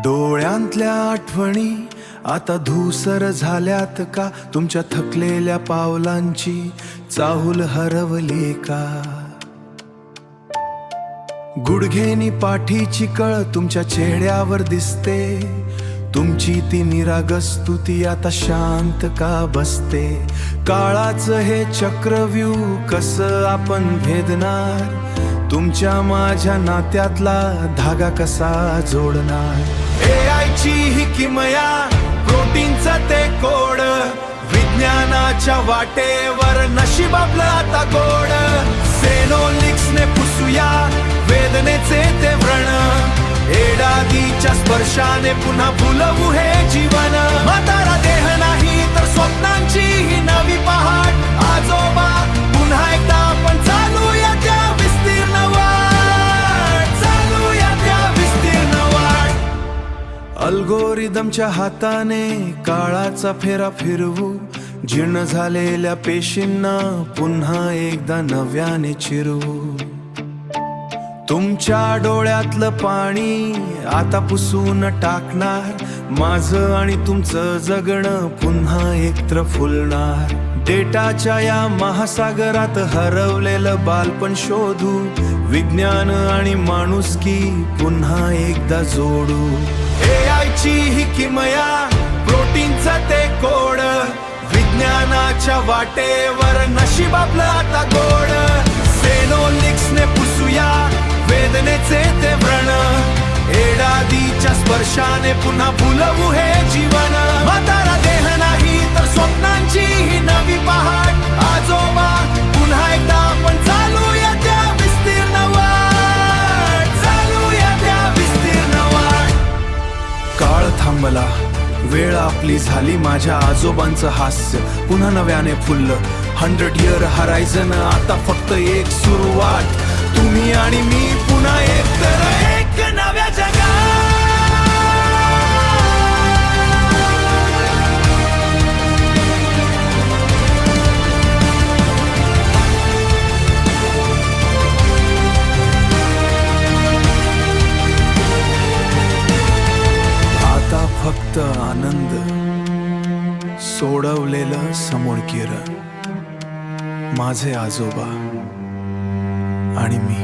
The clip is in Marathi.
डोळ्यांतल्या आठवणी आता धूसर झाल्यात का? तुमच्या थकलेल्या पावलांची चाहूल हरवली का? गुडघेनी पाठीची कळ तुमच्या चेहऱ्यावर दिसते, तुमची ती निरागस स्तुती आता शांत का बसते? काळाचं हे चक्रव्यूह कसं आपण भेदणार? तुमच्या माझ्या नात्यातला धागा कसा जोडणार? AI ची ही किमया, प्रोटीनचं ते कोड, विज्ञानाच्या वाटेवर नशीब आपलं आता गोड. सेनोलिक्सने पुसूया वेदनेचे ते व्रण, एडादीच्या स्पर्शाने पुन्हा फुलवू हे जीवन. म्हातारा देह नाही तर स्वप्नांची ही नवी पहाट. आजोबा पुन्हा एकदा आपण चालूया त्या विस्तीर्ण वाट, चालूया त्या विस्तीर्ण वाट. अल्गोरिदमच्या हाताने काळाचा फेरा फिरवू, जीर्ण झालेल्या पेशींना पुन्हा एकदा नव्याने चिरवू. तुमच्या डोळ्यातलं पाणी आता पुसून टाकणार, माझं आणि तुमचं जगणं पुन्हा एकत्र फुलणार. डेटाच्या या महासागरात हरवलेलं बालपण शोधू, विज्ञान आणि माणुसकी पुन्हा एकदा जोडू. AI ची ही किमया, प्रोटीनचं ते कोड, विज्ञानाच्या वाटेवर नशीब आपलं आता गोड. सेनोलिक्सने पुसूया वेदनेचे ते व्रण, एडादीच्या स्पर्शाने पुन्हा फुलवू हे जीवन. म्हातारा देह नाही तर स्वप्नांची ही नवी पहाट. आजोबा पुन्हा एकदा आपण चालूया त्या विस्तीर्ण वाट, चालूया त्या विस्तीर्ण वाट. काळ थांबला, वेळ आपली झाली, माझ्या आजोबांचं हास्य पुन्हा नव्याने फुललं. 100 year horizon आता फक्त एक सुरुवात. तुम्ही आणि मी पुन्हा एक तर एक नव्या जगात. आता फक्त आनंद, सोडवलेलं समोर किरण, माझे आजोबा आणि मी.